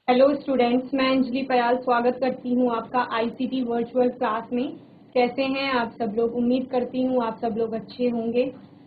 Hello students, मैं अंजलि पयाल स्वागत करती हूँ आपका आईसीटी वर्चुअल क्लास में। कैसे हैं आप सब लोग? उम्मीद करती हूँ आप सब लोग अच्छे होंगे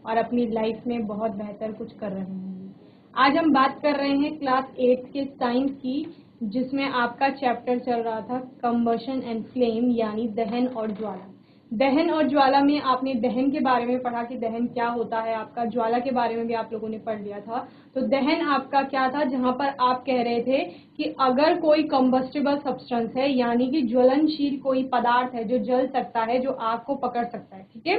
और अपनी लाइफ में बहुत बेहतर कुछ कर रहे होंगे। आज हम बात कर रहे हैं क्लास 8 के साइंस की, जिसमें आपका चैप्टर चल रहा था कंबशन एंड फ्लेम, यानी दहन और ज्वाला। दहन और ज्वाला में आपने दहन के बारे में पढ़ा कि दहन क्या होता है आपका, ज्वाला के बारे में भी आप लोगों ने पढ़ लिया था। तो दहन आपका क्या था, जहां पर आप कह रहे थे कि अगर कोई कंबस्टिबल सब्सटेंस है, यानी कि ज्वलनशील कोई पदार्थ है जो जल सकता है, जो आग को पकड़ सकता है, ठीक है,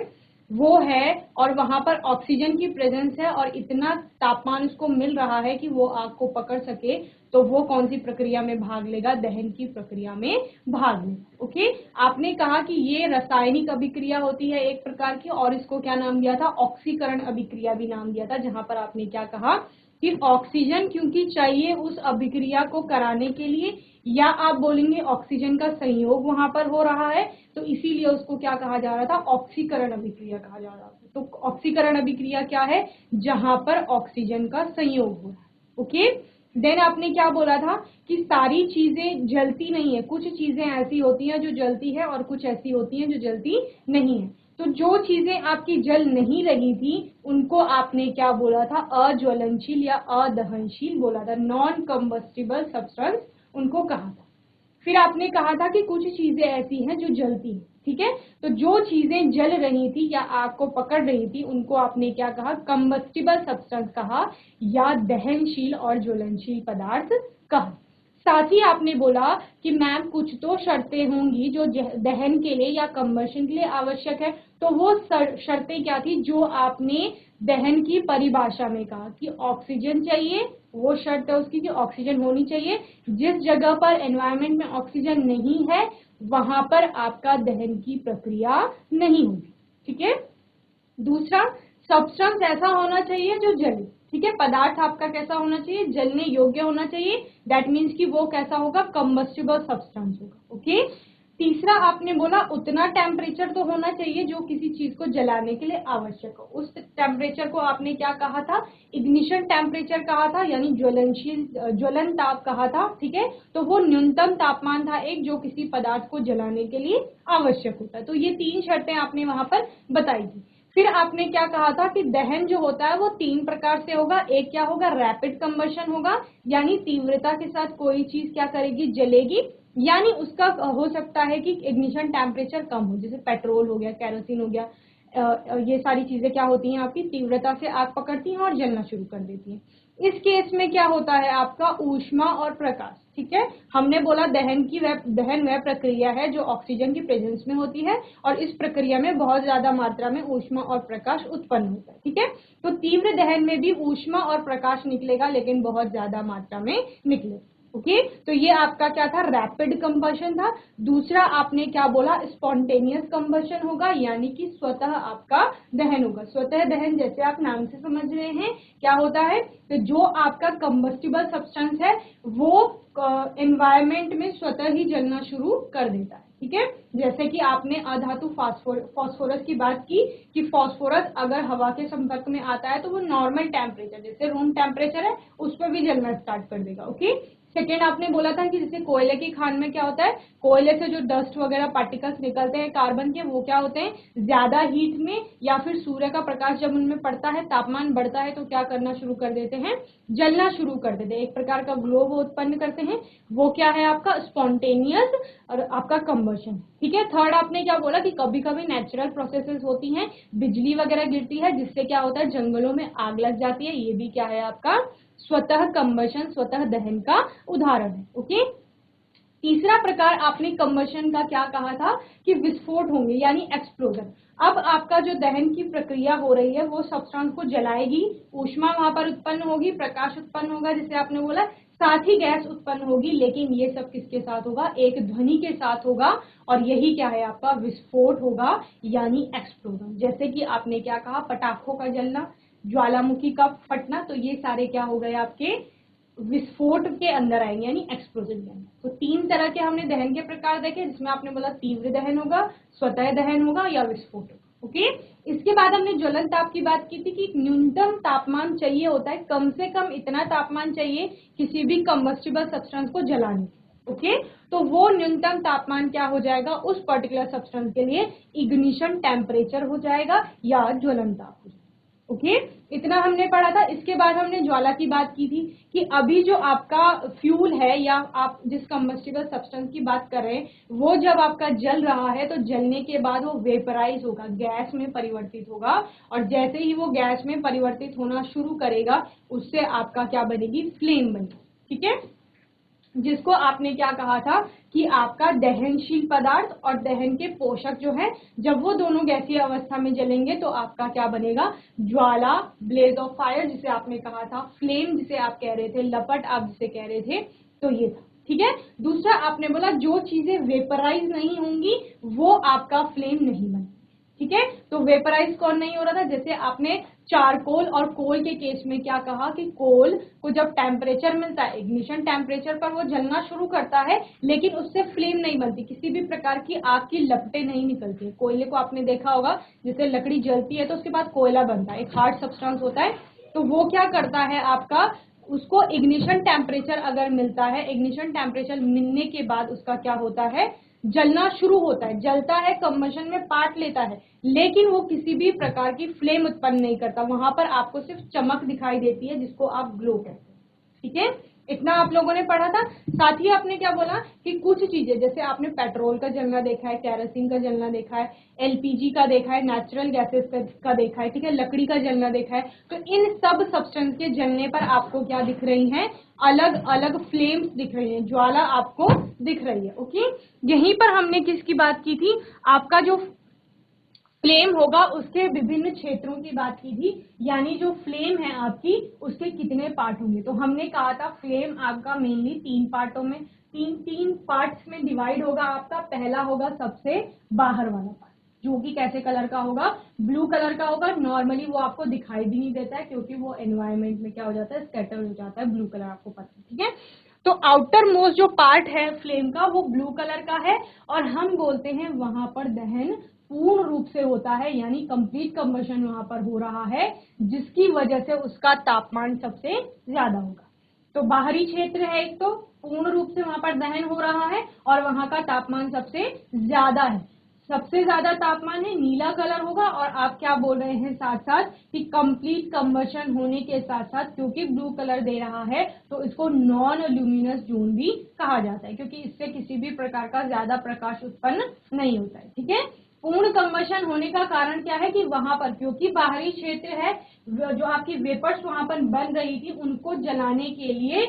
वो है और वहां पर ऑक्सीजन की प्रेजेंस है और इतना तापमान उसको मिल रहा है कि वो आग को पकड़ सके, तो वो कौन सी प्रक्रिया में भाग लेगा? दहन की प्रक्रिया में भाग लेगा। ओके, आपने कहा कि ये रासायनिक अभिक्रिया होती है एक प्रकार की, और इसको क्या नाम दिया था? ऑक्सीकरण अभिक्रिया भी नाम दिया था, जहां पर आपने क्या कहा कि ऑक्सीजन क्योंकि चाहिए उस अभिक्रिया को कराने के लिए, या आप बोलेंगे ऑक्सीजन का संयोग वहां पर हो रहा है, तो इसीलिए उसको क्या कहा जा रहा था? ऑक्सीकरण अभिक्रिया कहा जा रहा था। तो ऑक्सीकरण अभिक्रिया क्या है? जहां पर ऑक्सीजन का संयोग हो रहा है। ओके, देन आपने क्या बोला था कि सारी चीजें जलती नहीं है, कुछ चीजें ऐसी होती हैं जो जलती है और कुछ ऐसी होती हैं जो जलती नहीं है। तो जो चीजें आपकी जल नहीं रही थी उनको आपने क्या बोला था? अज्वलनशील या अदहनशील बोला था, नॉन कंबस्टिबल सब्सटेंस उनको कहा था। फिर आपने कहा था कि कुछ चीजें ऐसी हैं जो जलती हैं, ठीक है। तो जो चीजें जल रही थी या आग को पकड़ रही थी उनको आपने क्या कहा? कंबस्टिबल सब्सटेंस कहा, या दहनशील और ज्वलनशील पदार्थ कहा। साथ ही आपने बोला कि मैम कुछ तो शर्तें होंगी जो दहन के लिए या कंबशन के लिए आवश्यक है। तो वो शर्तें क्या थी जो आपने दहन की परिभाषा में कहा कि ऑक्सीजन चाहिए, वो शर्त है उसकी कि ऑक्सीजन होनी चाहिए। जिस जगह पर एनवायरनमेंट में ऑक्सीजन नहीं है वहां पर आपका दहन की प्रक्रिया नहीं होगी, ठीक है। दूसरा, सब्सटेंस ऐसा होना चाहिए जो जले, ठीक है। पदार्थ आपका कैसा होना चाहिए? जलने योग्य होना चाहिए। दैट मीन्स कि वो कैसा होगा? कंबस्टिबल सब्सटेंस होगा। ओके, तीसरा आपने बोला उतना टेम्परेचर तो होना चाहिए जो किसी चीज को जलाने के लिए आवश्यक हो। उस टेम्परेचर को आपने क्या कहा था? इग्निशन टेम्परेचर कहा था, यानी ज्वलनशील ज्वलन ताप कहा था, ठीक है। तो वो न्यूनतम तापमान था एक जो किसी पदार्थ को जलाने के लिए आवश्यक होता है। तो ये तीन शर्तें आपने वहां पर बताई थी। फिर आपने क्या कहा था कि दहन जो होता है वो तीन प्रकार से होगा। एक क्या होगा? रैपिड कंबशन होगा, यानी तीव्रता के साथ कोई चीज क्या करेगी? जलेगी, यानी उसका हो सकता है कि इग्निशन टेम्परेचर कम हो, जैसे पेट्रोल हो गया, केरोसिन हो गया। ये सारी चीजें क्या होती हैं? आपकी तीव्रता से आग पकड़ती हैं और जलना शुरू कर देती हैं। इस केस में क्या होता है आपका? ऊष्मा और प्रकाश, ठीक है। हमने बोला दहन वह प्रक्रिया है जो ऑक्सीजन की प्रेजेंस में होती है और इस प्रक्रिया में बहुत ज्यादा मात्रा में ऊष्मा और प्रकाश उत्पन्न होता है, ठीक है। तो तीव्र दहन में भी ऊष्मा और प्रकाश निकलेगा, लेकिन बहुत ज्यादा मात्रा में निकलेगा। ओके, तो ये आपका क्या था? रैपिड कंबशन था। दूसरा आपने क्या बोला? स्पॉन्टेनियस कंबशन होगा, यानी कि स्वतः आपका दहन होगा। स्वतः दहन जैसे आप नाम से समझ रहे हैं क्या होता है? तो जो आपका कंबस्टिबल सब्सटेंस है वो एनवायरमेंट में स्वतः ही जलना शुरू कर देता है, ठीक है। जैसे कि आपने अधातु फास्फोरस की बात की कि फास्फोरस अगर हवा के संपर्क में आता है तो वो नॉर्मल टेम्परेचर, जैसे रूम टेम्परेचर है, उस पर भी जलना स्टार्ट कर देगा। ओके, सेकेंड आपने बोला था कि जैसे कोयले की खान में क्या होता है? कोयले से जो डस्ट वगैरह पार्टिकल्स निकलते हैं कार्बन के, वो क्या होते हैं? ज्यादा हीट में या फिर सूर्य का प्रकाश जब उनमें पड़ता है, तापमान बढ़ता है, तो क्या करना शुरू कर देते हैं? जलना शुरू कर देते हैं, एक प्रकार का ग्लो उत्पन्न करते हैं। वो क्या है आपका? स्पॉन्टेनियस और आपका कंबशन, ठीक है। थर्ड आपने क्या बोला कि कभी कभी नेचुरल प्रोसेसेस होती हैं, बिजली वगैरह गिरती है, जिससे क्या होता है? जंगलों में आग लग जाती है। ये भी क्या है आपका? स्वतः कंबशन, स्वतः दहन का उदाहरण है। ओके, तीसरा प्रकार आपने कंबशन का क्या कहा था? कि विस्फोट होंगे, यानी एक्सप्लोजन। अब आपका जो दहन की प्रक्रिया हो रही है वो सब्सटेंस को जलाएगी, ऊष्मा वहां पर उत्पन्न होगी, प्रकाश उत्पन्न होगा, जैसे आपने बोला, साथ ही गैस उत्पन्न होगी। लेकिन ये सब किसके साथ होगा? एक ध्वनि के साथ होगा, और यही क्या है आपका? विस्फोट होगा, यानी एक्सप्लोजन। जैसे कि आपने क्या कहा? पटाखों का जलना, ज्वालामुखी का फटना, तो ये सारे क्या हो गए आपके? विस्फोट के अंदर आएंगे, यानी एक्सप्लोजन के अंदर। तो तीन तरह के हमने दहन के प्रकार देखे, जिसमें आपने बोला तीव्र दहन होगा, स्वतः दहन होगा या विस्फोट होगा। ओके। इसके बाद हमने ज्वलन ताप की बात की थी कि न्यूनतम तापमान चाहिए होता है, कम से कम इतना तापमान चाहिए किसी भी कंबस्टिबल सब्सटेंस को जलाने के। ओके, तो वो न्यूनतम तापमान क्या हो जाएगा उस पर्टिकुलर सब्सटेंस के लिए, इग्निशन टेम्परेचर हो जाएगा या ज्वलन ताप हो जाएगा। ओके, इतना हमने पढ़ा था। इसके बाद हमने ज्वाला की बात की थी कि अभी जो आपका फ्यूल है या आप जिस कंबस्टिबल सब्सटेंस की बात कर रहे हैं वो जब आपका जल रहा है तो जलने के बाद वो वेपराइज होगा, गैस में परिवर्तित होगा, और जैसे ही वो गैस में परिवर्तित होना शुरू करेगा उससे आपका क्या बनेगी, फ्लेम बनेगी। ठीक है, जिसको आपने क्या कहा था कि आपका दहनशील पदार्थ और दहन के पोषक जो है जब वो दोनों गैसीय अवस्था में जलेंगे तो आपका क्या बनेगा, ज्वाला, ब्लेज ऑफ फायर जिसे आपने कहा था, फ्लेम जिसे आप कह रहे थे, लपट आप जिसे कह रहे थे, तो ये था। ठीक है, दूसरा आपने बोला जो चीजें वेपराइज नहीं होंगी वो आपका फ्लेम नहीं बनेगी। ठीक है, तो वेपराइज कौन नहीं हो रहा था, जैसे आपने चारकोल और कोल के केस में क्या कहा कि कोल को जब टेम्परेचर मिलता है, इग्निशन टेम्परेचर पर वो जलना शुरू करता है लेकिन उससे फ्लेम नहीं बनती, किसी भी प्रकार की आग की लपटें नहीं निकलती। कोयले को आपने देखा होगा, जैसे लकड़ी जलती है तो उसके बाद कोयला बनता है, एक हार्ड सब्सटेंस होता है, तो वो क्या करता है आपका, उसको इग्निशन टेम्परेचर अगर मिलता है, इग्निशन टेम्परेचर मिलने के बाद उसका क्या होता है, जलना शुरू होता है, जलता है, कंबशन में पार्ट लेता है, लेकिन वो किसी भी प्रकार की फ्लेम उत्पन्न नहीं करता, वहां पर आपको सिर्फ चमक दिखाई देती है जिसको आप ग्लो कहते हैं। ठीक है, इतना आप लोगों ने पढ़ा था। साथ ही आपने क्या बोला कि कुछ चीजें, जैसे आपने पेट्रोल का जलना देखा है, केरोसिन का जलना देखा है, एलपीजी का देखा है, नेचुरल गैसेस का देखा है, ठीक है, लकड़ी का जलना देखा है, तो इन सब सब्सटेंस के जलने पर आपको क्या दिख रही हैं, अलग अलग फ्लेम्स दिख रही हैं, ज्वाला आपको दिख रही है। ओके, यहीं पर हमने किसकी बात की थी, आपका जो फ्लेम होगा उसके विभिन्न क्षेत्रों की बात की थी, यानी जो फ्लेम है आपकी उसके कितने पार्ट होंगे। तो हमने कहा था फ्लेम आपका मेनली 3 पार्टों में, तीन पार्ट्स में डिवाइड होगा आपका। पहला होगा सबसे बाहर वाला पार्ट, जो कि कैसे कलर का होगा, ब्लू कलर का होगा। नॉर्मली वो आपको दिखाई भी नहीं देता है क्योंकि वो एनवायरमेंट में क्या हो जाता है, स्कैटर हो जाता है, ब्लू कलर आपको पता है। ठीक है, तो आउटर मोस्ट जो पार्ट है फ्लेम का वो ब्लू कलर का है, और हम बोलते हैं वहां पर दहन पूर्ण रूप से होता है, यानी कंप्लीट कंबशन वहां पर हो रहा है, जिसकी वजह से उसका तापमान सबसे ज्यादा होगा। तो बाहरी क्षेत्र है एक, तो पूर्ण रूप से वहां पर दहन हो रहा है और वहां का तापमान सबसे ज्यादा है, सबसे ज्यादा तापमान है, नीला कलर होगा। और आप क्या बोल रहे हैं साथ साथ कि कंप्लीट कंबशन होने के साथ साथ क्योंकि ब्लू कलर दे रहा है तो इसको नॉन ल्यूमिनस जोन भी कहा जाता है, क्योंकि इससे किसी भी प्रकार का ज्यादा प्रकाश उत्पन्न नहीं होता है। ठीक है, पूर्ण कंबशन होने का कारण क्या है कि वहां पर क्योंकि बाहरी क्षेत्र है, जो आपकी वेपर्स वहां पर बन रही थी उनको जलाने के लिए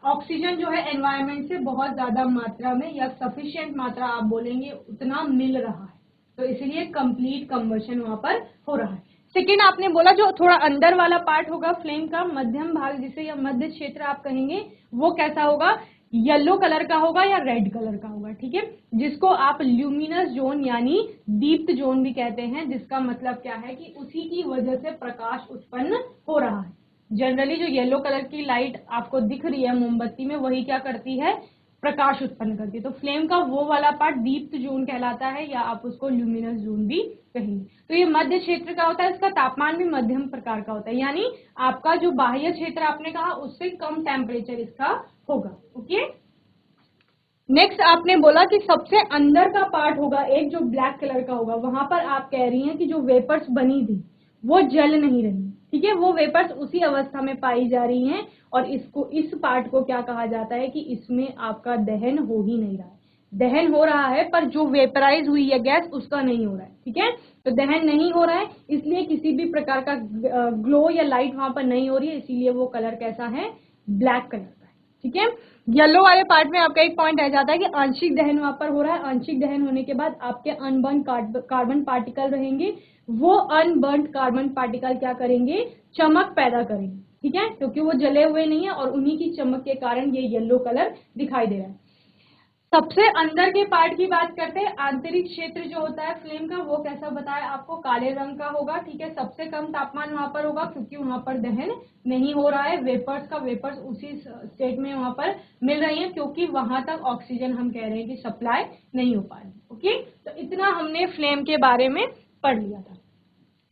ऑक्सीजन जो है एनवायरनमेंट से बहुत ज्यादा मात्रा में, या सफिशिएंट मात्रा आप बोलेंगे उतना मिल रहा है, तो इसलिए कंप्लीट कंबशन वहां पर हो रहा है। सेकेंड आपने बोला जो थोड़ा अंदर वाला पार्ट होगा फ्लेम का, मध्यम भाग जिसे या मध्य क्षेत्र आप कहेंगे, वो कैसा होगा, येलो कलर का होगा या रेड कलर का होगा। ठीक है, जिसको आप ल्यूमिनस जोन यानी दीप्त जोन भी कहते हैं, जिसका मतलब क्या है कि उसी की वजह से प्रकाश उत्पन्न हो रहा है। जनरली जो येलो कलर की लाइट आपको दिख रही है मोमबत्ती में, वही क्या करती है, प्रकाश उत्पन्न करती है। तो फ्लेम का वो वाला पार्ट दीप्त जोन कहलाता है, या आप उसको ल्यूमिनस जोन भी कहेंगे। तो ये मध्य क्षेत्र का होता है, इसका तापमान भी मध्यम प्रकार का होता है, यानी आपका जो बाह्य क्षेत्र आपने कहा उससे कम टेम्परेचर इसका होगा। ओके, नेक्स्ट आपने बोला कि सबसे अंदर का पार्ट होगा एक जो ब्लैक कलर का होगा, वहां पर आप कह रही हैं कि जो वेपर्स बनी थी वो जल नहीं रही। ठीक है, वो वेपर्स उसी अवस्था में पाई जा रही हैं, और इसको, इस पार्ट को क्या कहा जाता है कि इसमें आपका दहन हो ही नहीं रहा है। दहन हो रहा है पर जो वेपराइज हुई है गैस उसका नहीं हो रहा है। ठीक है, तो दहन नहीं हो रहा है, इसलिए किसी भी प्रकार का ग्लो या लाइट वहां पर नहीं हो रही है, इसीलिए वो कलर कैसा है, ब्लैक कलर का है। ठीक है, येलो वाले पार्ट में आपका एक पॉइंट रह जाता है कि आंशिक दहन वहां पर हो रहा है। आंशिक दहन होने के बाद आपके अनबर्न कार्बन पार्टिकल रहेंगे, वो अनबर्न कार्बन पार्टिकल क्या करेंगे, चमक पैदा करेंगे। ठीक है, क्योंकि वो जले हुए नहीं है और उन्हीं की चमक के कारण ये येलो कलर दिखाई दे रहा है। सबसे अंदर के पार्ट की बात करते हैं, आंतरिक क्षेत्र जो होता है फ्लेम का, वो कैसा बताया आपको, काले रंग का होगा। ठीक है, सबसे कम तापमान वहां पर होगा क्योंकि वहां पर दहन नहीं हो रहा है, वेपर्स उसी स्टेट में वहां पर मिल रही है, क्योंकि वहां तक ऑक्सीजन हम कह रहे हैं कि सप्लाई नहीं हो पा रही। ओके, तो इतना हमने फ्लेम के बारे में पढ़ लिया था।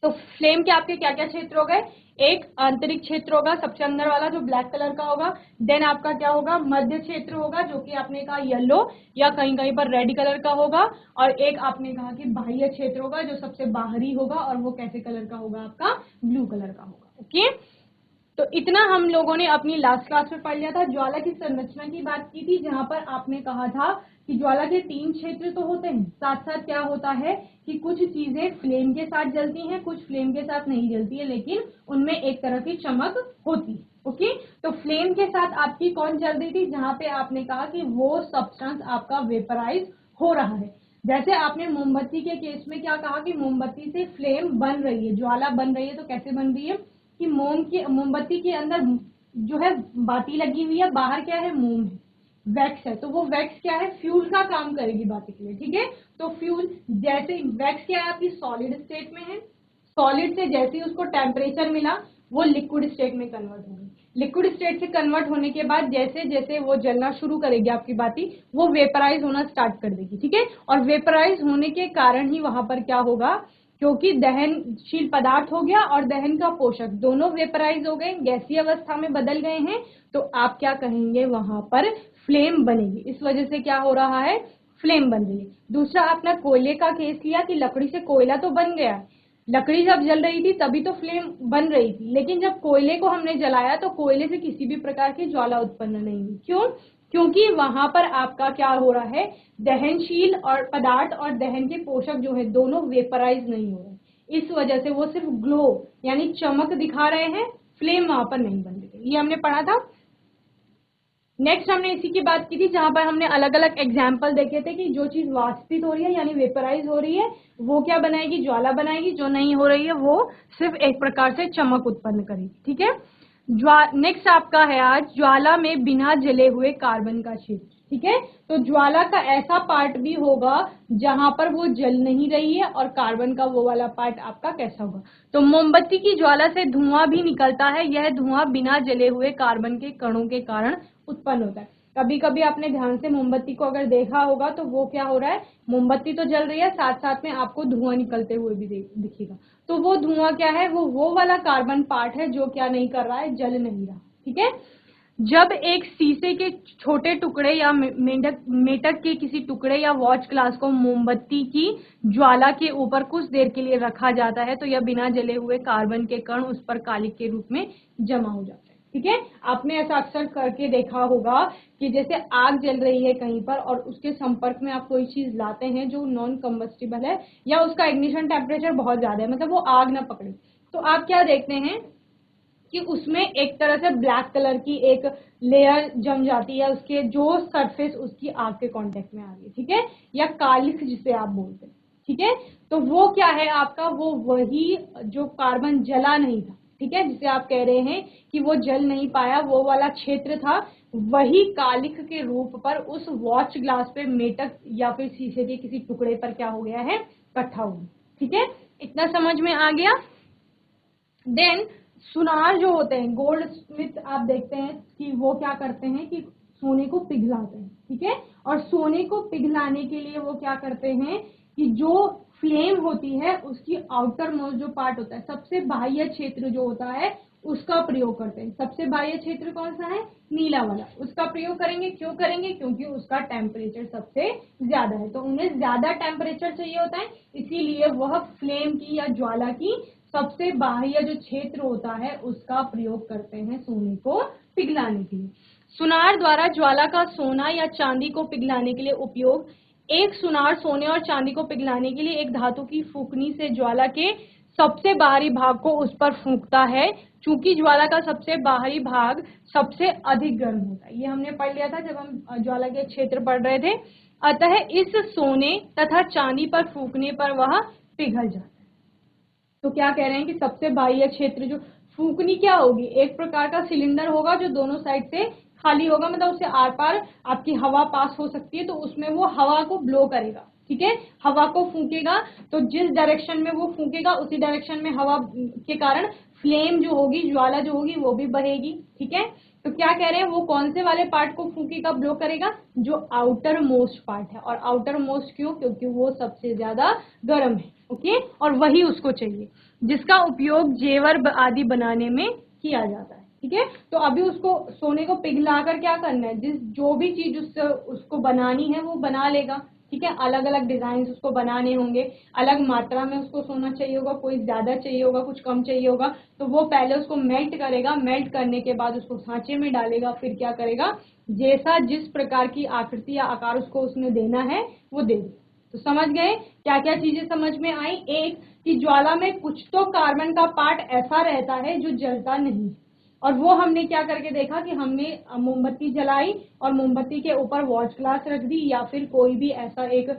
तो फ्लेम के आपके क्या क्या क्षेत्र हो गए, एक आंतरिक क्षेत्र होगा सबसे अंदर वाला जो ब्लैक कलर का होगा, देन आपका क्या होगा मध्य क्षेत्र होगा जो कि आपने कहा येलो या कहीं कहीं पर रेड कलर का होगा, और एक आपने कहा कि बाह्य क्षेत्र होगा जो सबसे बाहरी होगा और वो कैसे कलर का होगा आपका ब्लू कलर का होगा। ओके, तो इतना हम लोगों ने अपनी लास्ट क्लास में पढ़ लिया था। ज्वाला की संरचना की बात की थी जहां पर आपने कहा था कि ज्वाला के 3 क्षेत्र तो होते हैं, साथ साथ क्या होता है कि कुछ चीजें फ्लेम के साथ जलती हैं, कुछ फ्लेम के साथ नहीं जलती है, लेकिन उनमें एक तरह की चमक होती है। ओके, तो फ्लेम के साथ आपकी कौन जल रही थी, जहां पे आपने कहा कि वो सब्सटेंस आपका वेपराइज हो रहा है। जैसे आपने मोमबत्ती के केस में क्या कहा कि मोमबत्ती से फ्लेम बन रही है, ज्वाला बन रही है, तो कैसे बन रही है कि मोमबत्ती के अंदर जो है बाती लगी हुई है, बाहर क्या है मोम है, वैक्स है, तो वो वैक्स क्या है फ्यूल का काम करेगी बाती के लिए। ठीक है, तो फ्यूल जैसे वैक्स क्या है आपकी सॉलिड स्टेट में है, सॉलिड से जैसे ही उसको टेम्परेचर मिला वो लिक्विड स्टेट में कन्वर्ट हो गई, लिक्विड स्टेट से कन्वर्ट होने के बाद जैसे जैसे वो जलना शुरू करेगी आपकी बाती, वो वेपराइज होना स्टार्ट कर देगी। ठीक है, और वेपराइज होने के कारण ही वहां पर क्या होगा, क्योंकि दहनशील पदार्थ हो गया और दहन का पोषक दोनों वेपराइज हो गए, गैसीय अवस्था में बदल गए हैं, तो आप क्या कहेंगे वहां पर फ्लेम बनेगी। इस वजह से क्या हो रहा है, फ्लेम बन रही है। दूसरा आपने कोयले का केस लिया कि लकड़ी से कोयला तो बन गया, लकड़ी जब जल रही थी तभी तो फ्लेम बन रही थी, लेकिन जब कोयले को हमने जलाया तो कोयले से किसी भी प्रकार की ज्वाला उत्पन्न नहीं हुई। क्यों, क्योंकि वहां पर आपका क्या हो रहा है, दहनशील और पदार्थ और दहन के पोषक जो है दोनों वेपराइज नहीं हो रहे, इस वजह से वो सिर्फ ग्लो यानी चमक दिखा रहे हैं, फ्लेम वहां पर नहीं बन रही। ये हमने पढ़ा था। नेक्स्ट हमने इसी की बात की थी जहां पर हमने अलग अलग एग्जाम्पल देखे थे कि जो चीज वाष्पित हो रही है यानी वेपराइज हो रही है वो क्या बनाएगी, ज्वाला बनाएगी, जो नहीं हो रही है वो सिर्फ एक प्रकार से चमक उत्पन्न करेगी। ठीक है, नेक्स्ट आपका है आज ज्वाला में बिना जले हुए कार्बन का क्षेत्र। ठीक है, तो ज्वाला का ऐसा पार्ट भी होगा जहां पर वो जल नहीं रही है, और कार्बन का वो वाला पार्ट आपका कैसा होगा, तो मोमबत्ती की ज्वाला से धुआं भी निकलता है, यह धुआं बिना जले हुए कार्बन के कणों के कारण उत्पन्न होता है। कभी कभी आपने ध्यान से मोमबत्ती को अगर देखा होगा तो वो क्या हो रहा है, मोमबत्ती तो जल रही है, साथ साथ में आपको धुआं निकलते हुए भी दिखेगा, तो वो धुआं क्या है, वो वाला कार्बन पार्ट है जो क्या नहीं कर रहा है, जल नहीं रहा। ठीक है, जब एक शीशे के छोटे टुकड़े या मेटक के किसी टुकड़े या वॉच ग्लास को मोमबत्ती की ज्वाला के ऊपर कुछ देर के लिए रखा जाता है तो यह बिना जले हुए कार्बन के कण उस पर कालिक के रूप में जमा हो जाते हैं। ठीक है, आपने ऐसा अक्सर करके देखा होगा कि जैसे आग जल रही है कहीं पर और उसके संपर्क में आप कोई चीज लाते हैं जो नॉन कम्बस्टिबल है या उसका इग्निशन टेम्परेचर बहुत ज्यादा है, मतलब वो आग ना पकड़े, तो आप क्या देखते हैं कि उसमें एक तरह से ब्लैक कलर की एक लेयर जम जाती है, उसके जो सरफेस उसकी आग के कांटेक्ट में आ रही है। ठीक है, या कालिख जिसे आप बोलते हैं। ठीक है, तो वो क्या है आपका, वो वही जो कार्बन जला नहीं था, ठीक है, जिसे आप कह रहे हैं कि वो जल नहीं पाया, वो वाला क्षेत्र था, वही कालिख के रूप पर उस वॉच ग्लास पे मेटक या फिर शीशे के किसी टुकड़े पर क्या हो गया है, इकट्ठा हो गया। ठीक है, इतना समझ में आ गया। देन सुनार जो होते हैं, गोल्ड स्मिथ, आप देखते हैं कि वो क्या करते हैं कि सोने को पिघलाते हैं। ठीक है, और सोने को पिघलाने के लिए वो क्या करते हैं कि जो फ्लेम होती है उसकी आउटर मोस्ट जो पार्ट होता है, सबसे बाह्य क्षेत्र जो होता है उसका प्रयोग करते हैं। सबसे बाह्य क्षेत्र कौन सा है, नीला वाला, उसका प्रयोग करेंगे। क्यों करेंगे, क्योंकि उसका टेम्परेचर सबसे ज्यादा है, तो उन्हें ज्यादा टेम्परेचर चाहिए होता है, इसीलिए वह फ्लेम की या ज्वाला की सबसे बाह्य जो क्षेत्र होता है उसका प्रयोग करते हैं सोने को पिघलाने के लिए। सुनार द्वारा ज्वाला का सोना या चांदी को पिघलाने के लिए उपयोग, एक सुनार सोने और चांदी को पिघलाने के लिए एक धातु की फूंकनी से ज्वाला के सबसे बाहरी भाग को उस पर फूंकता है, चूंकि ज्वाला का सबसे बाहरी भाग सबसे अधिक गर्म होता है। ये हमने पढ़ लिया था जब हम ज्वाला के क्षेत्र पढ़ रहे थे। अतः इस सोने तथा चांदी पर फूंकने पर वह पिघल जाता है। तो क्या कह रहे हैं कि सबसे बाह्य क्षेत्र जो फूंकनी क्या होगी, एक प्रकार का सिलेंडर होगा जो दोनों साइड से खाली होगा, मतलब उससे आर पार आपकी हवा पास हो सकती है, तो उसमें वो हवा को ब्लो करेगा। ठीक है, हवा को फूंकेगा, तो जिस डायरेक्शन में वो फूंकेगा उसी डायरेक्शन में हवा के कारण फ्लेम जो होगी, ज्वाला जो होगी वो भी बढ़ेगी। ठीक है, तो क्या कह रहे हैं, वो कौन से वाले पार्ट को फूकेगा, ब्लो करेगा, जो आउटर मोस्ट पार्ट है। और आउटर मोस्ट क्यों, क्योंकि वो सबसे ज्यादा गर्म है। ओके, और वही उसको चाहिए जिसका उपयोग जेवर आदि बनाने में किया जाता है। ठीक है, तो अभी उसको सोने को पिघलाकर क्या करना है, जो भी चीज उसको बनानी है वो बना लेगा। ठीक है, अलग अलग डिजाइन उसको बनाने होंगे, अलग मात्रा में उसको सोना चाहिए होगा, कोई ज्यादा चाहिए होगा, कुछ कम चाहिए होगा, तो वो पहले उसको मेल्ट करेगा, मेल्ट करने के बाद उसको सांचे में डालेगा, फिर क्या करेगा, जैसा जिस प्रकार की आकृति या आकार उसको उसने देना है वो दे देगा। तो समझ गए क्या क्या चीजें समझ में आई। एक कि ज्वाला में कुछ तो कार्बन का पार्ट ऐसा रहता है जो जलता नहीं, और वो हमने क्या करके देखा कि हमने मोमबत्ती जलाई और मोमबत्ती के ऊपर वॉच ग्लास रख दी, या फिर कोई भी ऐसा एक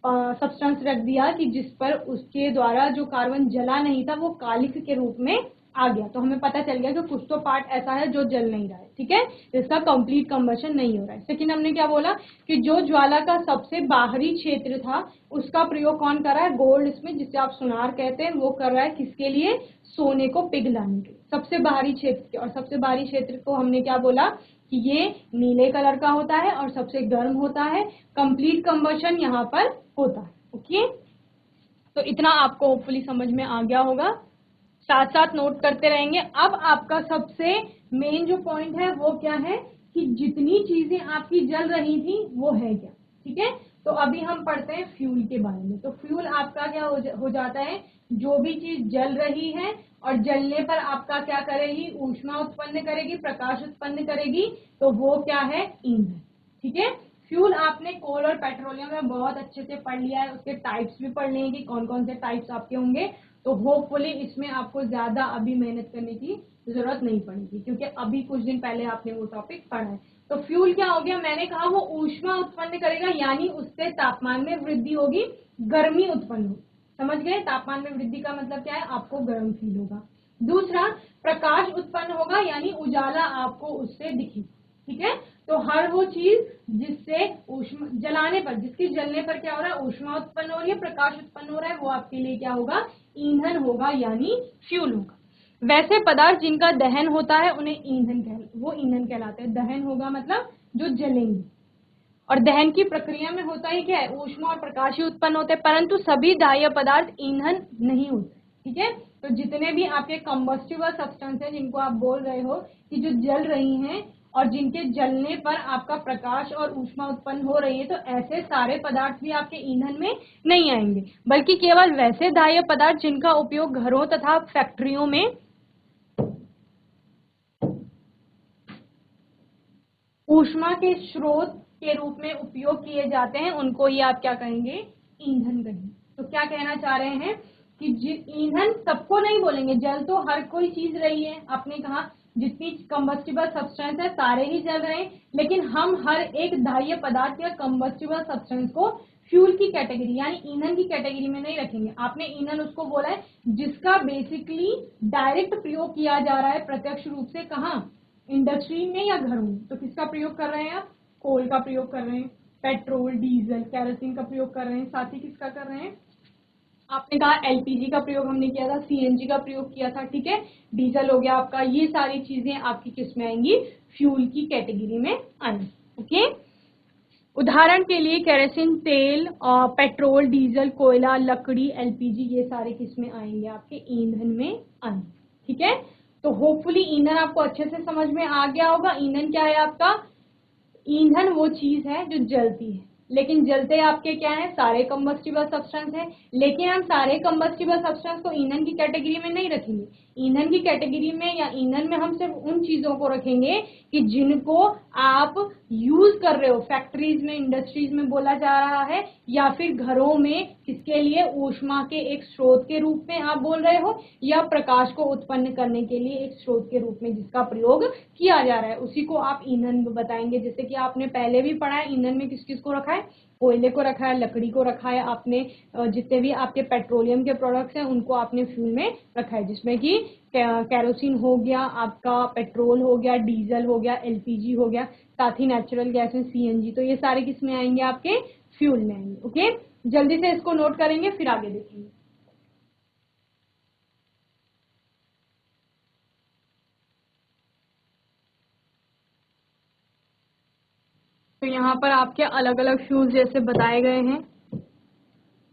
सब्सटेंस रख दिया कि जिस पर उसके द्वारा जो कार्बन जला नहीं था वो कालिख के रूप में आ गया, तो हमें पता चल गया कि कुछ तो पार्ट ऐसा है जो जल नहीं रहा है। ठीक है, इसका कंप्लीट कंबशन नहीं हो रहा है। सेकंड हमने क्या बोला कि जो ज्वाला का सबसे बाहरी क्षेत्र था उसका प्रयोग कौन कर रहा है, गोल्ड स्मिथ, जिसे आप सुनार कहते हैं, वो कर रहा है किसके लिए, सोने को पिघलाने के लिए, सबसे बाहरी क्षेत्र। और सबसे बाहरी क्षेत्र को हमने क्या बोला कि ये नीले कलर का होता है और सबसे गर्म होता है, कंप्लीट कंबशन यहाँ पर होता है। ओके, तो इतना आपको होपफुली समझ में आ गया होगा, साथ साथ नोट करते रहेंगे। अब आपका सबसे मेन जो पॉइंट है वो क्या है कि जितनी चीजें आपकी जल रही थी वो है क्या। ठीक है, तो अभी हम पढ़ते हैं फ्यूल के बारे में। तो फ्यूल आपका क्या हो जाता है, जो भी चीज जल रही है और जलने पर आपका क्या करेगी, ऊष्मा उत्पन्न करेगी, प्रकाश उत्पन्न करेगी, तो वो क्या है, ईंधन। ठीक है, फ्यूल आपने कोल और पेट्रोलियम में बहुत अच्छे से पढ़ लिया है, उसके टाइप्स भी पढ़ लिए कि कौन कौन से टाइप्स आपके होंगे, तो होपफुली इसमें आपको ज्यादा अभी मेहनत करने की जरूरत नहीं पड़ेगी, क्योंकि अभी कुछ दिन पहले आपने वो टॉपिक पढ़ा है। तो फ्यूल क्या हो गया, मैंने कहा वो ऊष्मा उत्पन्न करेगा, यानी उससे तापमान में वृद्धि होगी, गर्मी उत्पन्न होगी। समझ गए, तापमान में वृद्धि का मतलब क्या है, आपको गर्म फील होगा। दूसरा, प्रकाश उत्पन्न होगा, यानी उजाला आपको उससे दिखेगा। ठीक है, तो हर वो चीज जिससे ऊष्मा जलाने पर, जिसकी जलने पर क्या हो रहा है, ऊष्मा उत्पन्न हो रही है, प्रकाश उत्पन्न हो रहा है, वो आपके लिए क्या होगा, ईंधन होगा, यानी फ्यूल होगा। वैसे पदार्थ जिनका दहन होता है उन्हें वो ईंधन कहलाते हैं। दहन होगा मतलब जो जलेंगे, और दहन की प्रक्रिया में होता ही क्या है, ऊष्मा और प्रकाश ही उत्पन्न होते हैं, परंतु सभी दाह्य पदार्थ ईंधन नहीं होते। ठीक है, तो जितने भी आपके कंबस्टिबल सब्सटेंस है जिनको आप बोल रहे हो कि जो जल रही हैं और जिनके जलने पर आपका प्रकाश और ऊष्मा उत्पन्न हो रही है, तो ऐसे सारे पदार्थ भी आपके ईंधन में नहीं आएंगे, बल्कि केवल वैसे दाह्य पदार्थ जिनका उपयोग घरों तथा फैक्ट्रियों में ऊष्मा के स्रोत के रूप में उपयोग किए जाते हैं, उनको ही आप क्या कहेंगे, ईंधन कहेंगे। तो क्या कहना चाह रहे हैं कि ईंधन सबको नहीं बोलेंगे, जल तो हर कोई चीज रही है, आपने कहा जितनी कंबस्टिबल सब्सटेंस है सारे ही जल रहे हैं, लेकिन हम हर एक दाह्य पदार्थ या कंबस्टिबल सब्सटेंस को फ्यूल की कैटेगरी यानी ईंधन की कैटेगरी में नहीं रखेंगे। आपने ईंधन उसको बोला है जिसका बेसिकली डायरेक्ट प्रयोग किया जा रहा है प्रत्यक्ष रूप से, कहाँ, इंडस्ट्री में या घरों में। तो किसका प्रयोग कर रहे हैं आप, कोल का प्रयोग कर रहे हैं, पेट्रोल, डीजल, केरोसिन का प्रयोग कर रहे हैं, साथ ही किसका कर रहे हैं, आपने कहा एलपीजी का प्रयोग हमने किया था, सीएनजी का प्रयोग किया था। ठीक है, डीजल हो गया आपका, ये सारी चीजें आपकी किस में आएंगी, फ्यूल की कैटेगरी में आएंगी। ओके, उदाहरण के लिए केरोसिन तेल, पेट्रोल, डीजल, कोयला, लकड़ी, एलपीजी, ये सारे किस में आएंगे, आपके ईंधन में आएंगे। ठीक है, तो होपफुली ईंधन आपको अच्छे से समझ में आ गया होगा। ईंधन क्या है आपका, ईंधन वो चीज है जो जलती है, लेकिन जलते आपके क्या है, सारे कंबस्टिबल सब्सटेंस है, लेकिन हम सारे कंबस्टिबल सब्सटेंस को ईंधन की कैटेगरी में नहीं रखेंगे। ईंधन की कैटेगरी में या ईंधन में हम सिर्फ उन चीजों को रखेंगे कि जिनको आप यूज कर रहे हो, फैक्ट्रीज में, इंडस्ट्रीज में बोला जा रहा है, या फिर घरों में किसके लिए, ऊष्मा के एक स्रोत के रूप में आप बोल रहे हो, या प्रकाश को उत्पन्न करने के लिए एक स्रोत के रूप में जिसका प्रयोग किया जा रहा है, उसी को आप ईंधन बताएंगे। जैसे कि आपने पहले भी पढ़ा है, ईंधन में किस किस को रखा है, कोयले को रखा है, लकड़ी को रखा है, आपने जितने भी आपके पेट्रोलियम के प्रोडक्ट्स हैं उनको आपने फ्यूल में रखा है, जिसमें कि कैरोसिन हो गया आपका, पेट्रोल हो गया, डीजल हो गया, एलपीजी हो गया, साथ ही नेचुरल गैस में सीएनजी। तो ये सारे किस में आएंगे, आपके फ्यूल में आएंगे। ओके, जल्दी से इसको नोट करेंगे फिर आगे देखेंगे। तो यहाँ पर आपके अलग अलग फ्यूल जैसे बताए गए हैं।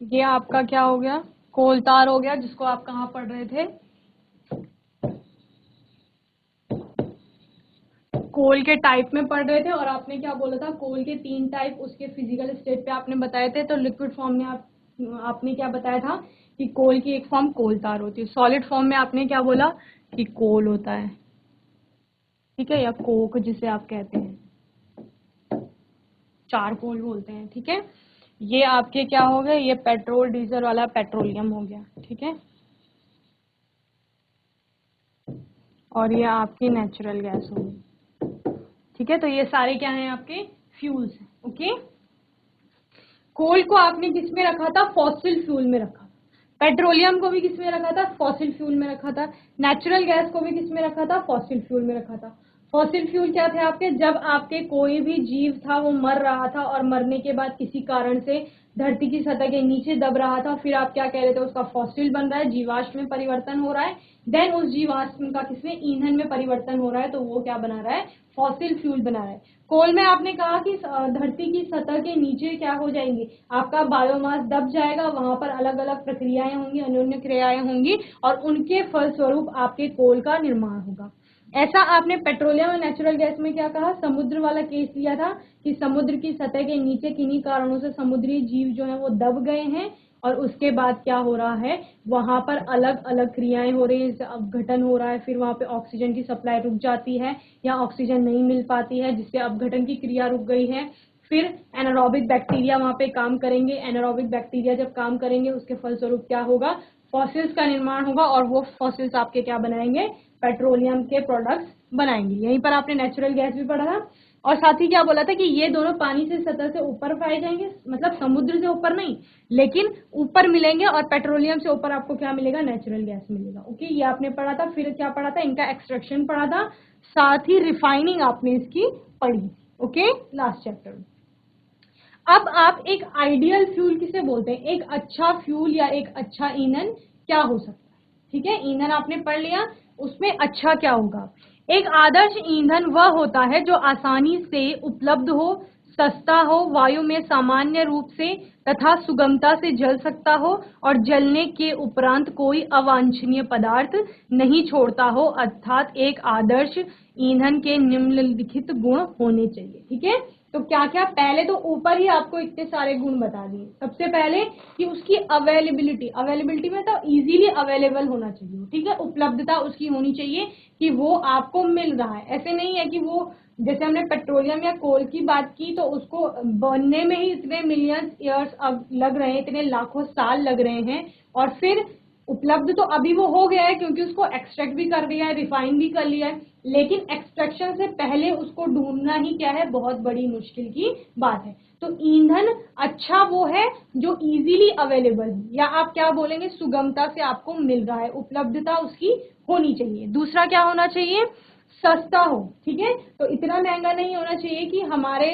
ये आपका क्या हो गया, कोल तार हो गया, जिसको आप कहाँ पढ़ रहे थे, कोल के टाइप में पढ़ रहे थे। और आपने क्या बोला था, कोल के 3 टाइप उसके फिजिकल स्टेट पे आपने बताए थे। तो लिक्विड फॉर्म में आपने क्या बताया था कि कोल की एक फॉर्म कोल तार होती है। सॉलिड फॉर्म में आपने क्या बोला कि कोल होता है, ठीक है, या कोक जिसे आप कहते हैं, चारकोल बोलते हैं, ठीक है। ये आपके क्या हो गए, ये पेट्रोल डीजल वाला पेट्रोलियम हो गया, ठीक है। और ये आपकी नेचुरल गैस होगी, ठीक है। तो ये सारे क्या हैं, आपके फ्यूल्स हैं, ओके। कोल को आपने किस में रखा था, फॉसिल फ्यूल में रखा। पेट्रोलियम को भी किस में रखा था, फॉसिल फ्यूल में रखा था। नेचुरल गैस को भी किस में रखा था, फॉसिल फ्यूल में रखा था। फॉसिल फ्यूल क्या थे आपके, जब आपके कोई भी जीव था वो मर रहा था और मरने के बाद किसी कारण से धरती की सतह के नीचे दब रहा था, फिर आप क्या कह रहे थे, उसका फॉसिल बन रहा है, जीवाश्म में परिवर्तन हो रहा है। देन उस जीवाश्म का किसमें, ईंधन में परिवर्तन हो रहा है, तो वो क्या बना रहा है, फॉसिल फ्यूल बना रहा है। कोल में आपने कहा कि धरती की सतह के नीचे क्या हो जाएंगे, आपका बायोमास दब जाएगा, वहां पर अलग अलग प्रक्रियाएं होंगी, अन्योन्य क्रियाएं होंगी, और उनके फलस्वरूप आपके कोल का निर्माण होगा। ऐसा आपने पेट्रोलियम और नेचुरल गैस में क्या कहा, समुद्र वाला केस लिया था कि समुद्र की सतह के नीचे किन्हीं कारणों से समुद्री जीव जो है वो दब गए हैं, और उसके बाद क्या हो रहा है, वहां पर अलग अलग क्रियाएं हो रही है, अपघटन हो रहा है, फिर वहां पे ऑक्सीजन की सप्लाई रुक जाती है या ऑक्सीजन नहीं मिल पाती है, जिससे अपघटन की क्रिया रुक गई है। फिर एनारोबिक बैक्टीरिया वहां पे काम करेंगे, एनारोबिक बैक्टीरिया जब काम करेंगे उसके फलस्वरूप क्या होगा, फॉसिल्स का निर्माण होगा, और वो फॉसिल्स आपके क्या बनाएंगे, पेट्रोलियम के प्रोडक्ट्स बनाएंगे। यहीं पर आपने नेचुरल गैस भी पढ़ा था। और साथ ही क्या बोला था कि ये दोनों पानी से सतह से ऊपर पाए जाएंगे, मतलब समुद्र से ऊपर नहीं, लेकिन ऊपर मिलेंगे, और पेट्रोलियम से ऊपर आपको क्या मिलेगा, नेचुरल गैस मिलेगा, ओके। ये आपने पढ़ा था। फिर क्या पढ़ा था, इनका एक्सट्रैक्शन पढ़ा था, साथ ही रिफाइनिंग आपने इसकी पढ़ी, ओके, लास्ट चैप्टर में। अब आप एक आइडियल फ्यूल किसे बोलते हैं, एक अच्छा फ्यूल या एक अच्छा ईंधन क्या हो सकता है, ठीक है। ईंधन आपने पढ़ लिया, उसमें अच्छा क्या होगा। एक आदर्श ईंधन वह होता है जो आसानी से उपलब्ध हो, सस्ता हो, वायु में सामान्य रूप से तथा सुगमता से जल सकता हो, और जलने के उपरांत कोई अवांछनीय पदार्थ नहीं छोड़ता हो, अर्थात एक आदर्श ईंधन के निम्नलिखित गुण होने चाहिए, ठीक है। तो क्या क्या, पहले तो ऊपर ही आपको इतने सारे गुण बता दिए। सबसे पहले कि उसकी अवेलेबिलिटी, अवेलेबिलिटी में तो इजीली अवेलेबल होना चाहिए, ठीक है, उपलब्धता उसकी होनी चाहिए कि वो आपको मिल रहा है। ऐसे नहीं है कि वो, जैसे हमने पेट्रोलियम या कोल की बात की, तो उसको बनने में ही इतने मिलियंस ईयर्स अब लग रहे हैं, इतने लाखों साल लग रहे हैं, और फिर उपलब्ध तो अभी वो हो गया है क्योंकि उसको एक्सट्रैक्ट भी कर दिया है, रिफाइन भी कर लिया है, लेकिन एक्सट्रैक्शन से पहले उसको ढूंढना ही क्या है, बहुत बड़ी मुश्किल की बात है। तो ईंधन अच्छा वो है जो इजीली अवेलेबल है, या आप क्या बोलेंगे, सुगमता से आपको मिल रहा है, उपलब्धता उसकी होनी चाहिए। दूसरा क्या होना चाहिए, सस्ता हो, ठीक है। तो इतना महंगा नहीं होना चाहिए कि हमारे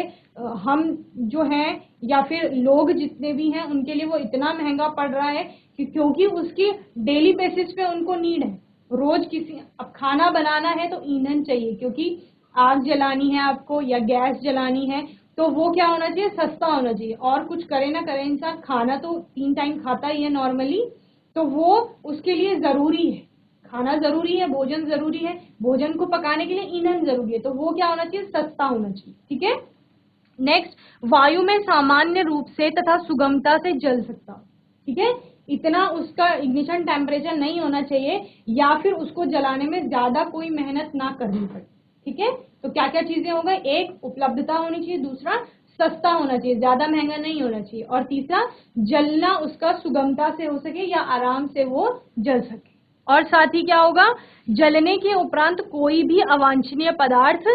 हम जो हैं या फिर लोग जितने भी हैं उनके लिए वो इतना महंगा पड़ रहा है क्योंकि उसकी डेली बेसिस पे उनको नीड है, रोज किसी, अब खाना बनाना है तो ईंधन चाहिए, क्योंकि आग जलानी है आपको या गैस जलानी है, तो वो क्या होना चाहिए, सस्ता होना चाहिए। और कुछ करे ना करे इंसान, खाना तो 3 टाइम खाता ही है नॉर्मली, तो वो उसके लिए जरूरी है, खाना जरूरी है, भोजन जरूरी है, भोजन को पकाने के लिए ईंधन जरूरी है, तो वो क्या होना चाहिए, सस्ता होना चाहिए, ठीक है। नेक्स्ट, वायु में सामान्य रूप से तथा सुगमता से जल सकता, ठीक है, इतना उसका इग्निशन टेम्परेचर नहीं होना चाहिए, या फिर उसको जलाने में ज्यादा कोई मेहनत ना करनी पड़े, ठीक है। तो क्या क्या चीजें हो गई, एक उपलब्धता होनी चाहिए, दूसरा सस्ता होना चाहिए, ज्यादा महंगा नहीं होना चाहिए, और तीसरा जलना उसका सुगमता से हो सके या आराम से वो जल सके। और साथ ही क्या होगा, जलने के उपरांत कोई भी अवांछनीय पदार्थ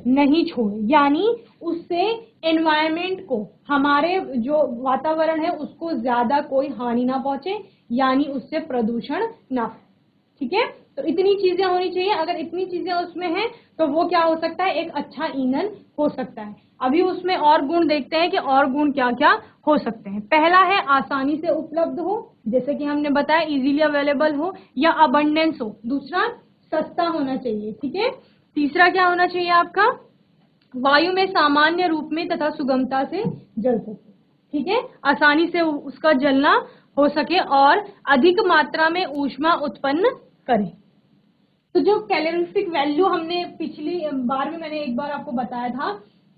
नहीं छोड़े, यानी उससे एनवायरमेंट को, हमारे जो वातावरण है उसको ज्यादा कोई हानि ना पहुंचे, यानी उससे प्रदूषण ना फैले, ठीक है। तो इतनी चीजें होनी चाहिए, अगर इतनी चीजें उसमें हैं तो वो क्या हो सकता है, एक अच्छा ईंधन हो सकता है। अभी उसमें और गुण देखते हैं कि और गुण क्या क्या हो सकते हैं। पहला है आसानी से उपलब्ध हो, जैसे कि हमने बताया इजीली अवेलेबल हो या अबंडेंस हो। दूसरा सस्ता होना चाहिए, ठीक है। तीसरा क्या होना चाहिए आपका, वायु में सामान्य रूप में तथा सुगमता से जल सके, ठीक है, आसानी से उसका जलना हो सके और अधिक मात्रा में ऊष्मा उत्पन्न करे। तो जो कैलोरीफिक वैल्यू हमने पिछली बार में मैंने एक बार आपको बताया था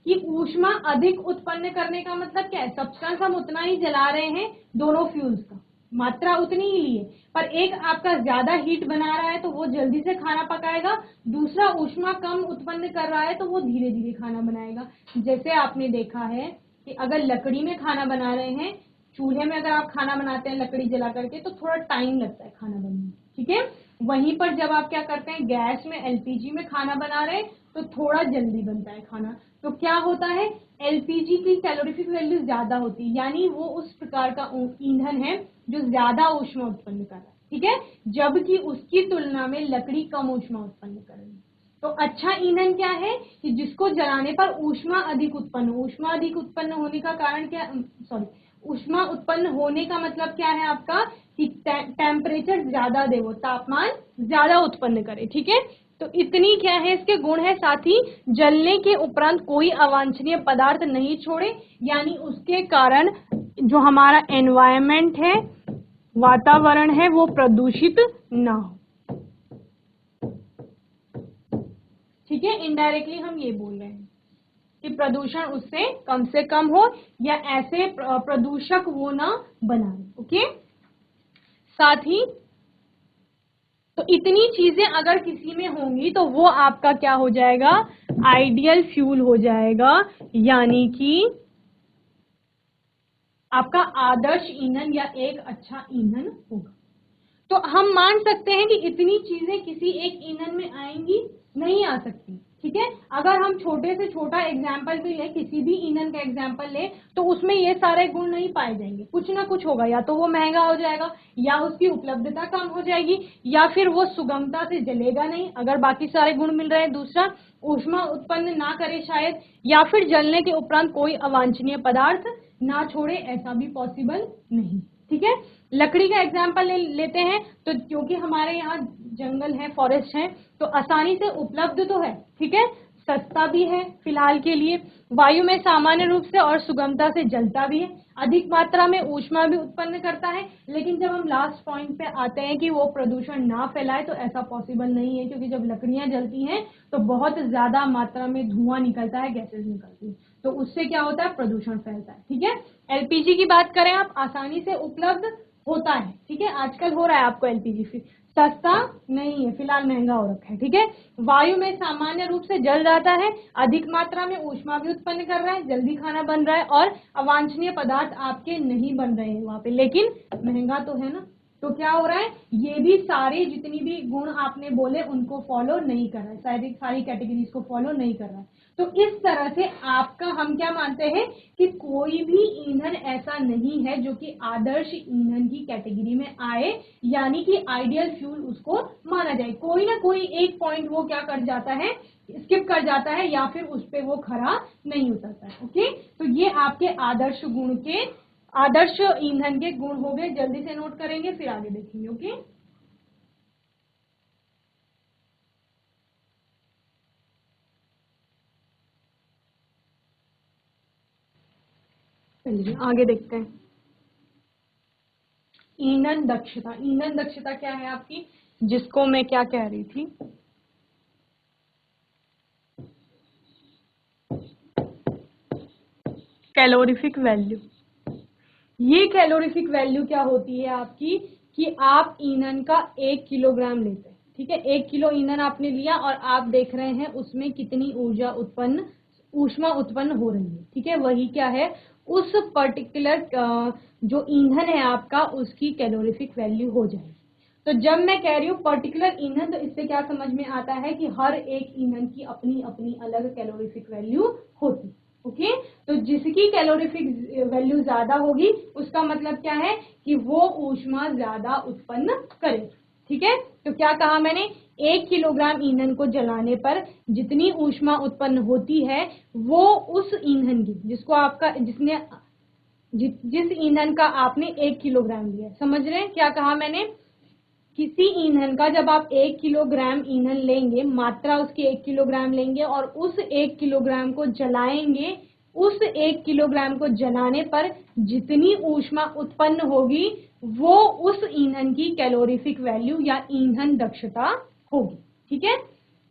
कि ऊष्मा अधिक उत्पन्न करने का मतलब क्या है, सब्सटेंस हम उतना ही जला रहे हैं, दोनों फ्यूल्स का मात्रा उतनी ही लिए, पर एक आपका ज्यादा हीट बना रहा है तो वो जल्दी से खाना पकाएगा, दूसरा ऊष्मा कम उत्पन्न कर रहा है तो वो धीरे धीरे खाना बनाएगा। जैसे आपने देखा है कि अगर लकड़ी में खाना बना रहे हैं, चूल्हे में अगर आप खाना बनाते हैं लकड़ी जला करके तो थोड़ा टाइम लगता है खाना बनने में, ठीक है। वहीं पर जब आप क्या करते हैं, गैस में एलपीजी में खाना बना रहे हैं तो थोड़ा जल्दी बनता है खाना। तो क्या होता है, एलपीजी की कैलोरीफिक वैल्यू ज्यादा होती है, यानी वो उस प्रकार का ईंधन है जो ज्यादा ऊष्मा उत्पन्न कर रहा है, ठीक है, जबकि उसकी तुलना में लकड़ी कम ऊष्मा उत्पन्न कर रही है। तो अच्छा ईंधन क्या है कि जिसको जलाने पर ऊष्मा अधिक उत्पन्न होने का कारण क्या, सॉरी, ऊष्मा उत्पन्न होने का मतलब क्या है आपका कि टेम्परेचर ज्यादा दे, वो तापमान ज्यादा उत्पन्न करे, ठीक है। तो इतनी क्या है इसके गुण है, साथ ही जलने के उपरांत कोई अवांछनीय पदार्थ नहीं छोड़े, यानी उसके कारण जो हमारा एनवायरमेंट है, वातावरण है, वो प्रदूषित ना हो, ठीक है। इनडायरेक्टली हम ये बोल रहे हैं कि प्रदूषण उससे कम से कम हो या ऐसे प्रदूषक वो ना बनाए, ओके। साथ ही तो इतनी चीजें अगर किसी में होंगी तो वो आपका क्या हो जाएगा, आइडियल फ्यूल हो जाएगा, यानी कि आपका आदर्श ईंधन या एक अच्छा ईंधन होगा। तो हम मान सकते हैं कि इतनी चीजें किसी एक ईंधन में आएंगी, नहीं आ सकती, ठीक है। अगर हम छोटे से छोटा एग्जाम्पल भी ले, किसी भी ईंधन का एग्जाम्पल ले, तो उसमें ये सारे गुण नहीं पाए जाएंगे, कुछ ना कुछ होगा, या तो वो महंगा हो जाएगा, या उसकी उपलब्धता कम हो जाएगी, या फिर वो सुगमता से जलेगा नहीं अगर बाकी सारे गुण मिल रहे हैं, दूसरा ऊष्मा उत्पन्न ना करे शायद, या फिर जलने के उपरांत कोई अवांछनीय पदार्थ ना छोड़े, ऐसा भी पॉसिबल नहीं, ठीक है। लकड़ी का एग्जाम्पल लेते हैं तो क्योंकि हमारे यहाँ जंगल है, फॉरेस्ट है, तो आसानी से उपलब्ध तो है, ठीक है, सस्ता भी है फिलहाल के लिए, वायु में सामान्य रूप से और सुगमता से जलता भी है, अधिक मात्रा में ऊष्मा भी उत्पन्न करता है। लेकिन जब हम लास्ट पॉइंट पे आते हैं कि वो प्रदूषण ना फैलाए, तो ऐसा पॉसिबल नहीं है, क्योंकि जब लकड़ियां जलती हैं तो बहुत ज्यादा मात्रा में धुआं निकलता है, गैसेज निकलती है, तो उससे क्या होता है, प्रदूषण फैलता है, ठीक है। एलपीजी की बात करें, आप आसानी से उपलब्ध होता है, ठीक है, आजकल हो रहा है आपको एलपीजी, फिर सस्ता नहीं है, फिलहाल महंगा हो रखा है, ठीक है। वायु में सामान्य रूप से जल जाता है, अधिक मात्रा में ऊष्मा भी उत्पन्न कर रहा है, जल्दी खाना बन रहा है, और अवांछनीय पदार्थ आपके नहीं बन रहे हैं वहां पे, लेकिन महंगा तो है ना। तो क्या हो रहा है, ये भी सारे जितनी भी गुण आपने बोले उनको फॉलो नहीं कर रहा है, सारी कैटेगरीज को फॉलो नहीं कर रहा है। तो इस तरह से आपका हम क्या मानते हैं कि कोई भी ईंधन ऐसा नहीं है जो कि आदर्श ईंधन की कैटेगरी में आए, यानी कि आइडियल फ्यूल उसको माना जाए। कोई ना कोई एक पॉइंट वो क्या कर जाता है, स्किप कर जाता है, या फिर उस पर वो खरा नहीं उतरता है, ओके। तो ये आपके आदर्श ईंधन के गुण हो गए, जल्दी से नोट करेंगे फिर आगे देखेंगे, ओके। चलिए आगे देखते हैं। ईंधन दक्षता क्या है आपकी, जिसको मैं क्या कह रही थी, कैलोरीफिक वैल्यू। ये कैलोरीफिक वैल्यू क्या होती है आपकी कि आप ईंधन का 1 किलोग्राम लेते हैं, ठीक है, 1 किलो ईंधन आपने लिया और आप देख रहे हैं उसमें कितनी ऊष्मा उत्पन्न हो रही है, ठीक है, वही क्या है, उस पर्टिकुलर जो ईंधन है आपका उसकी कैलोरीफिक वैल्यू हो जाएगी। तो जब मैं कह रही हूँ पर्टिकुलर ईंधन, तो इससे क्या समझ में आता है कि हर एक ईंधन की अपनी अपनी अलग कैलोरीफिक वैल्यू होती है, ओके। तो जिसकी कैलोरीफिक वैल्यू ज्यादा होगी उसका मतलब क्या है कि वो ऊष्मा ज्यादा उत्पन्न करे, ठीक है। तो क्या कहा मैंने, 1 किलोग्राम ईंधन को जलाने पर जितनी ऊष्मा उत्पन्न होती है वो उस ईंधन की जिस ईंधन का आपने 1 किलोग्राम लिया, समझ रहे हैं क्या कहा मैंने, किसी ईंधन का जब आप 1 किलोग्राम ईंधन लेंगे, मात्रा उसकी 1 किलोग्राम लेंगे और उस 1 किलोग्राम को जलाएंगे, उस 1 किलोग्राम को जलाने पर जितनी ऊष्मा उत्पन्न होगी वो उस ईंधन की कैलोरीफिक वैल्यू या ईंधन दक्षता होगी। ठीक है।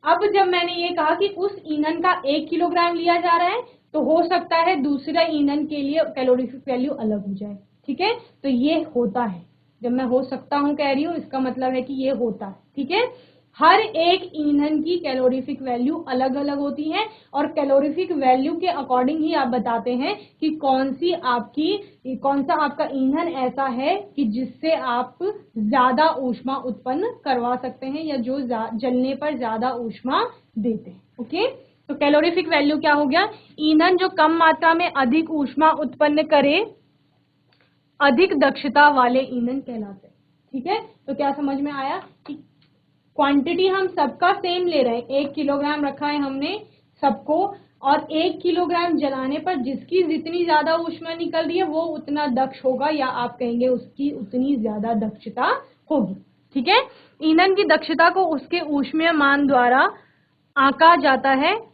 अब जब मैंने ये कहा कि उस ईंधन का 1 किलोग्राम लिया जा रहा है, तो हो सकता है दूसरा ईंधन के लिए कैलोरीफिक वैल्यू अलग हो जाए। ठीक है। तो ये होता है, जब मैं हो सकता हूं कह रही हूं, इसका मतलब है कि ये होता है। ठीक है। हर एक ईंधन की कैलोरीफिक वैल्यू अलग अलग होती है और कैलोरीफिक वैल्यू के अकॉर्डिंग ही आप बताते हैं कि कौन सा आपका ईंधन ऐसा है कि जिससे आप ज्यादा ऊष्मा उत्पन्न करवा सकते हैं या जो जलने पर ज्यादा ऊष्मा देते हैं। ओके। तो कैलोरीफिक वैल्यू क्या हो गया? ईंधन जो कम मात्रा में अधिक ऊष्मा उत्पन्न करे, अधिक दक्षता वाले ईंधन कहलाते हैं। ठीक है। तो क्या समझ में आया कि क्वांटिटी हम सबका सेम ले रहे हैं, 1 किलोग्राम रखा है हमने सबको, और 1 किलोग्राम जलाने पर जिसकी जितनी ज्यादा ऊष्मा निकल रही है वो उतना दक्ष होगा, या आप कहेंगे उसकी उतनी ज्यादा दक्षता होगी। ठीक है। ईंधन की दक्षता को उसके ऊष्मीय मान द्वारा आंका जाता है।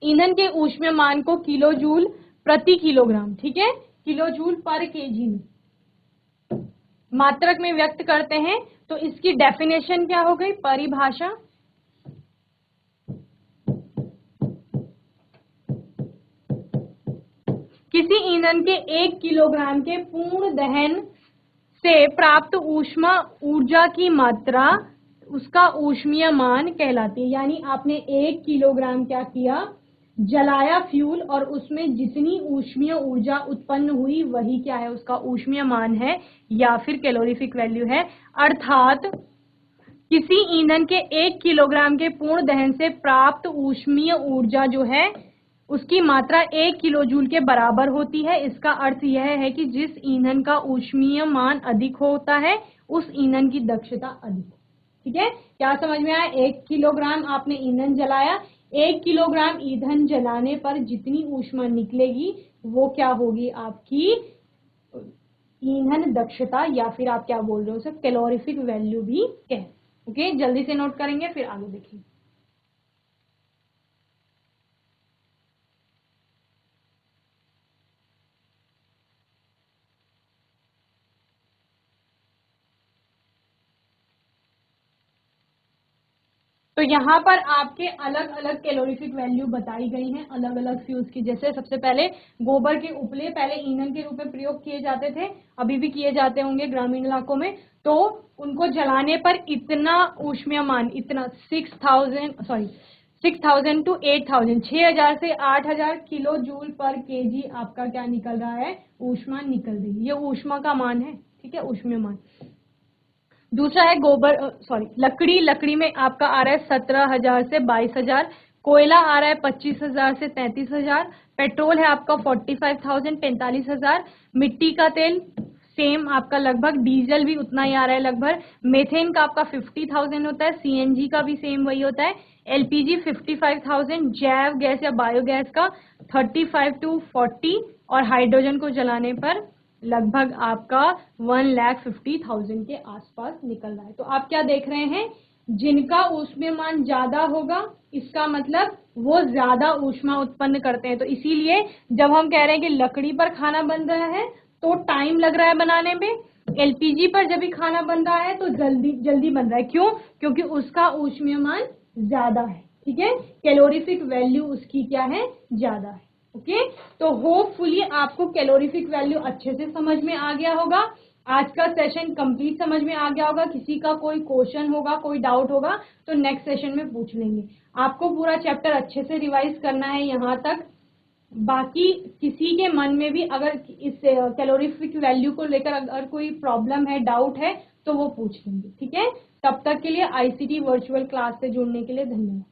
ईंधन के ऊष्मीय मान को किलो जूल प्रति किलोग्राम, ठीक है, किलो जूल पर केजी में मात्रक में व्यक्त करते हैं। तो इसकी डेफिनेशन क्या हो गई? परिभाषा, किसी ईंधन के 1 किलोग्राम के पूर्ण दहन से प्राप्त ऊष्मा ऊर्जा की मात्रा उसका ऊष्मीय मान कहलाती है। यानी आपने 1 किलोग्राम क्या किया? जलाया फ्यूल, और उसमें जितनी ऊष्मीय ऊर्जा उत्पन्न हुई वही क्या है? उसका ऊष्मीय मान है या फिर कैलोरीफिक वैल्यू है। अर्थात किसी ईंधन के 1 किलोग्राम के पूर्ण दहन से प्राप्त ऊष्मीय ऊर्जा जो है उसकी मात्रा 1 किलो जूल के बराबर होती है। इसका अर्थ यह है कि जिस ईंधन का ऊष्मीय मान अधिक होता है उस ईंधन की दक्षता अधिक। ठीक है। क्या समझ में आया? 1 किलोग्राम आपने ईंधन जलाया, 1 किलोग्राम ईंधन जलाने पर जितनी ऊष्मा निकलेगी वो क्या होगी? आपकी ईंधन दक्षता, या फिर आप क्या बोल रहे हो उसे कैलोरीफिक वैल्यू भी कह। ओके। जल्दी से नोट करेंगे फिर आगे देखेंगे। तो यहाँ पर आपके अलग अलग कैलोरीफिक वैल्यू बताई गई हैं अलग अलग फ्यूल्स की। जैसे सबसे पहले गोबर के उपले पहले ईंधन के रूप में प्रयोग किए जाते थे, अभी भी किए जाते होंगे ग्रामीण इलाकों में। तो उनको जलाने पर इतना ऊष्मीय मान, इतना 6,000 टू 8,000, 6,000 से 8,000 किलो जूल पर केजी आपका क्या निकल रहा है? ऊष्मा निकल रही है। ये ऊष्मा का मान है। ठीक है, ऊष्मीय मान। दूसरा है लकड़ी में आपका आ रहा है 17,000 से 22,000, कोयला आ रहा है 25,000 से 33,000, पेट्रोल है आपका 45,000 45,000, मिट्टी का तेल सेम आपका लगभग, डीजल भी उतना ही आ रहा है लगभग, मेथेन का आपका 50,000 होता है, सीएनजी का भी सेम वही होता है, एलपीजी 55,000, जैव गैस या बायोगैस का 35 टू 40, और हाइड्रोजन को जलाने पर लगभग आपका 1,50,000 के आसपास निकल रहा है। तो आप क्या देख रहे हैं? जिनका ऊष्मीय मान ज्यादा होगा इसका मतलब वो ज्यादा ऊष्मा उत्पन्न करते हैं। तो इसीलिए जब हम कह रहे हैं कि लकड़ी पर खाना बन रहा है तो टाइम लग रहा है बनाने में, एलपीजी पर जब भी खाना बन रहा है तो जल्दी जल्दी बन रहा है। क्यों? क्योंकि उसका ऊष्मीय मान ज्यादा है। ठीक है, कैलोरीफिक वैल्यू उसकी क्या है? ज्यादा है। ओके। तो होपफुली आपको कैलोरीफिक वैल्यू अच्छे से समझ में आ गया होगा। आज का सेशन कंप्लीट समझ में आ गया होगा। किसी का कोई क्वेश्चन होगा, कोई डाउट होगा तो नेक्स्ट सेशन में पूछ लेंगे। आपको पूरा चैप्टर अच्छे से रिवाइज करना है यहाँ तक। बाकी किसी के मन में भी अगर इस कैलोरीफिक वैल्यू को लेकर अगर कोई प्रॉब्लम है, डाउट है, तो वो पूछ लेंगे। ठीक है, तब तक के लिए आईसीटी वर्चुअल क्लास से जुड़ने के लिए धन्यवाद।